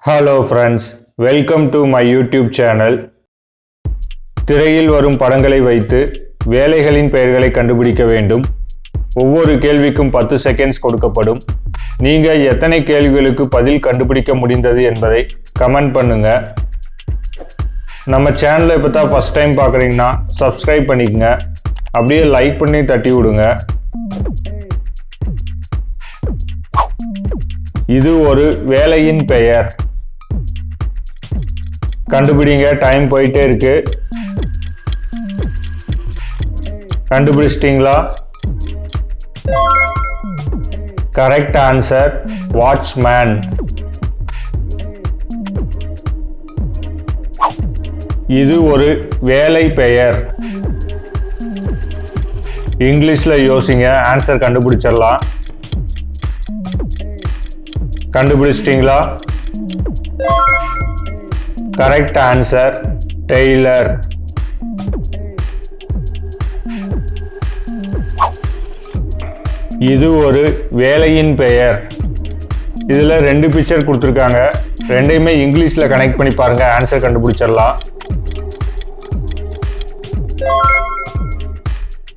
Hello friends, welcome to my YouTube channel. திரையில் வரும் படங்களை வைத்து வேலைகளின் பெயர்களை கண்டுபிடிக்க வேண்டும். ஒவ்வொரு கேள்விக்கும் 10 செகண்ட்ஸ் கொடுக்கப்படும். நீங்க எத்தனை கேள்விகளுக்கு பதில் கண்டுபிடிக்க முடிந்தது என்பதை கமெண்ட் பண்ணுங்க. நம்ம சேனலை இப்போ தான் ஃபர்ஸ்ட் டைம் பார்க்குறீங்கன்னா சப்ஸ்கிரைப் பண்ணிக்கங்க. அப்படியே லைக் பண்ணி தட்டி விடுங்க. இது ஒரு வேலையின் பெயர். கண்டுபிடிங்க, டைம் போயிட்டே இருக்கு. கண்டுபிடிச்சிட்டீங்களா? Correct answer watchman. இது ஒரு வேலை பெயர். இங்கிலீஷ்ல யோசிங்க, ஆன்சர் கண்டுபிடிச்சிடலாம். கண்டுபிடிச்சிட்டீங்களா? Correct answer tailor. இது ஒரு வேலையின் பெயர். இதில் 2 பிக்சர் கொடுத்துருக்காங்க. ரெண்டையுமே இங்கிலீஷில் கனெக்ட் பண்ணி பாருங்க, ஆன்சர் கண்டுபிடிச்சிடலாம்.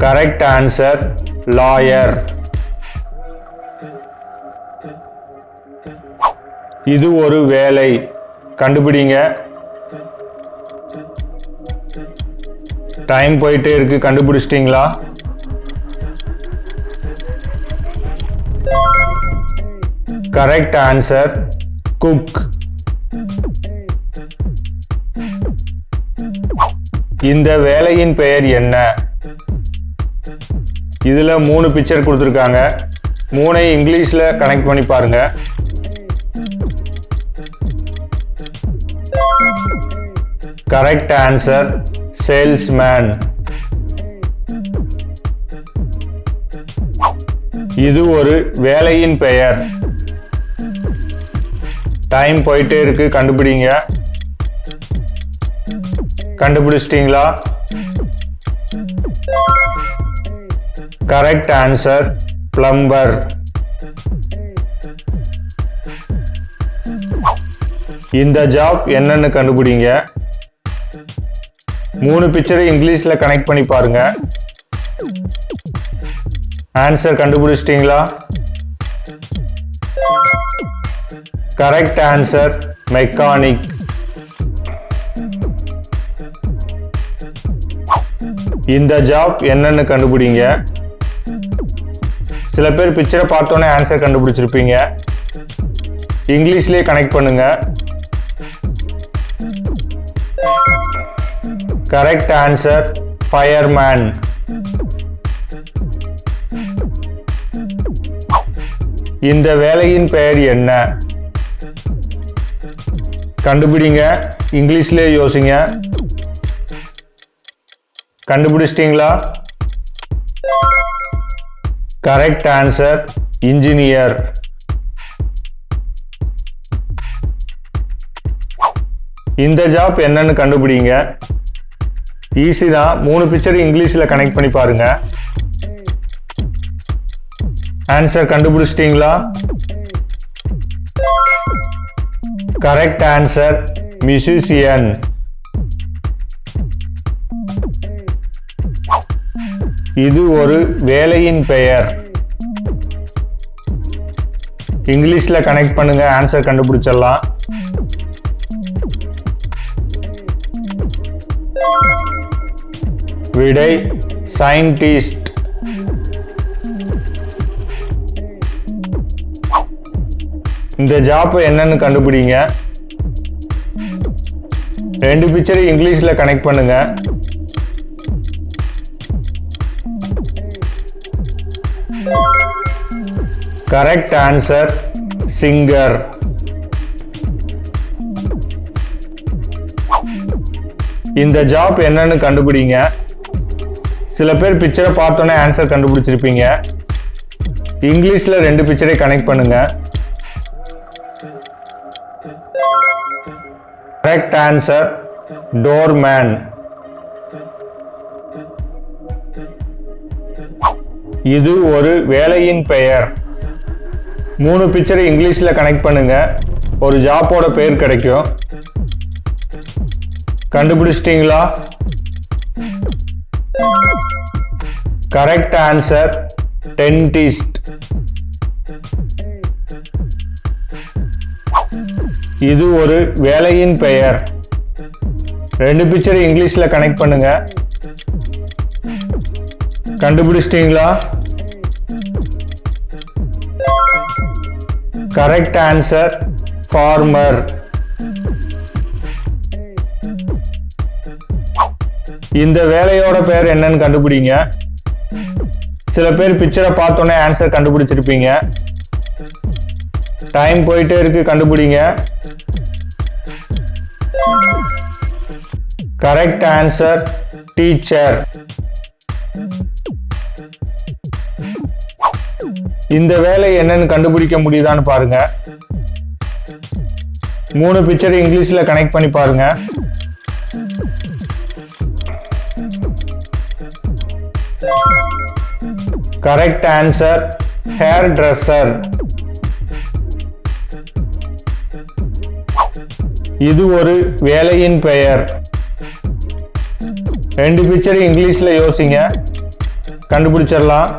Correct answer lawyer. இது ஒரு வேலை. கண்டுபிடிங்க. டைம் போயிட்டே இருக்கு. கண்டுபிடிச்சிட்டீங்களா? Correct answer cook. இந்த வேலையின் பெயர் என்ன? இதுல 3 பிக்சர் கொடுத்துருக்காங்க. 3 இங்கிலீஷ்ல கனெக்ட் பண்ணி பாருங்க. Correct answer salesman. இது ஒரு வேலையின் பெயர். டைம் போயிட்டே இருக்கு. கண்டுபிடிங்க. கண்டுபிடிச்சிட்டீங்களா? Correct answer plumber. இந்த ஜாப் என்னன்னு கண்டுபிடிங்க. 3 பிக்சரை இங்கிலீஷ்ல கனெக்ட் பண்ணி பாருங்க. ஆன்சர் கண்டுபிடிச்சிட்டீங்களா? Correct answer mechanic. இந்த ஜாப் என்னன்னு கண்டுபிடிங்க. சில பேர் பிக்சரை பார்த்தோன்னே ஆன்சர் கண்டுபிடிச்சிருப்பீங்க. இங்கிலீஷ்லேயே கனெக்ட் பண்ணுங்க. Correct answer fireman. இந்த வேலையின் பெயர் என்ன? கண்டுபிடிங்க. இங்கிலீஷ்லேயே யோசிங்க. கண்டுபிடிச்சிட்டீங்களா? Correct answer engineer. இந்த ஜாப் என்னன்னு கண்டுபிடிங்க. ஈஸி தான். 3 பிக்சர் இங்கிலீஷ்ல கனெக்ட் பண்ணி பாருங்க. ஆன்சர் கண்டுபிடிச்சிட்டீங்களா? Correct answer musician. இது ஒரு வேலையின் பெயர். இங்கிலீஷ்ல கனெக்ட் பண்ணுங்க, ஆன்சர் கண்டுபிடிச்சிடலாம். விடை சயின்டிஸ்ட். இந்த ஜாப் என்னன்னு கண்டுபிடிங்க. 2 பிக்சரை இங்கிலீஷ்ல கனெக்ட் பண்ணுங்க. Correct answer singer. இந்த ஜாப் என்னன்னு கண்டுபிடிங்க. சில பேர் பிக்சரை பார்த்தோன்னே ஆன்சர் கண்டுபிடிச்சிருப்பீங்க. இங்கிலீஷ்ல 2 பிக்சரை கனெக்ட் பண்ணுங்க. Correct answer doorman. இது ஒரு வேலையின் பெயர். 3 பிக்சரை இங்கிலீஷ்ல கனெக்ட் பண்ணுங்க. ஒரு ஜாப்போட பேர் கிடைக்கும். கண்டுபிடிச்சிட்டீங்களா? Correct answer dentist. இது ஒரு வேலையின் பெயர். 2 பிக்சர் இங்கிலீஷ்ல கனெக்ட் பண்ணுங்க. கண்டுபிடிச்சிட்டீங்களா? Correct answer farmer. இந்த வேலையோட பேர் என்னன்னு கண்டுபிடிங்க. சில பேர் பிக்சரை பார்த்தோன்னே ஆன்சர் கண்டுபிடிச்சிருப்பீங்க. டைம் போயிட்டே இருக்கு, கண்டுபிடிங்க. Correct answer teacher. இந்த வேலை என்னன்னு கண்டுபிடிக்க முடியுதான்னு பாருங்க. 3 பிக்சர் இங்கிலீஷ்ல கனெக்ட் பண்ணி பாருங்க. Correct answer hair dresser. இது ஒரு வேலையின் பெயர். 2 பிக்சர் இங்கிலீஷ்ல யோசிங்க, கண்டுபிடிச்சிடலாம்.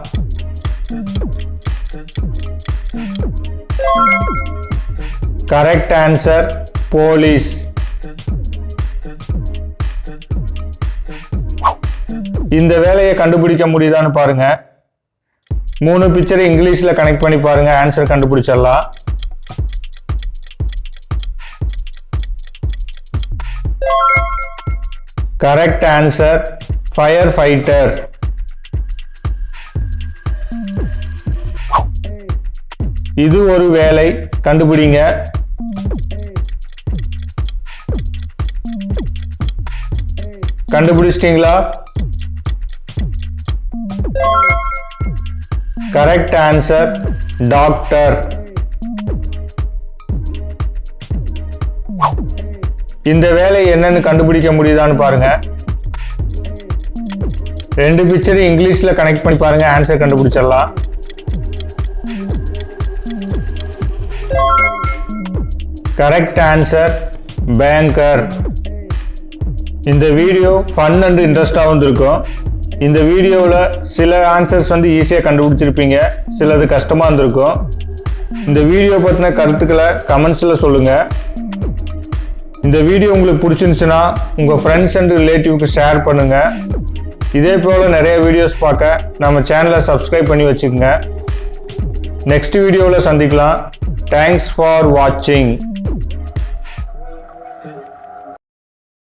Correct answer police. இந்த வேலையை கண்டுபிடிக்க முடியுதான்னு பாருங்க. 3 பிக்சர் இங்கிலீஷ்ல கனெக்ட் பண்ணி பாருங்க, ஆன்சர் கண்டுபிடிச்சிடலாம். Correct answer fire fighter. இது ஒரு வேலை, கண்டுபிடிங்க. கண்டுபிடிச்சிட்டீங்களா? Correct answer doctor. இந்த வேலை என்னன்னு கண்டுபிடிக்க முடியுதான்னு பாருங்க. 2 பிக்சர் இங்கிலீஷ்ல கனெக்ட் பண்ணி பாருங்க, ஆன்சர் கண்டுபிடிச்சிடலாம். Correct answer banker. இந்த வீடியோ ஃபன் அண்ட் இன்ட்ரெஸ்டாகவும் இருக்கும். இந்த வீடியோவில் சில ஆன்சர்ஸ் ஈஸியாக கண்டுபிடிச்சிருப்பீங்க, சிலது கஷ்டமாக இருந்திருக்கும். இந்த வீடியோ பற்றின கருத்துக்களை கமெண்ட்ஸில் சொல்லுங்கள். இந்த வீடியோ உங்களுக்கு பிடிச்சிருந்துச்சுன்னா உங்கள் ஃப்ரெண்ட்ஸ் அண்ட் ரிலேட்டிவ்க்கு ஷேர் பண்ணுங்கள். இதே போல் நிறைய வீடியோஸ் பார்க்க நம்ம சேனலை சப்ஸ்கிரைப் பண்ணி வச்சுக்கோங்க. நெக்ஸ்ட் வீடியோவில் சந்திக்கலாம். தேங்க்ஸ் ஃபார் வாட்சிங்.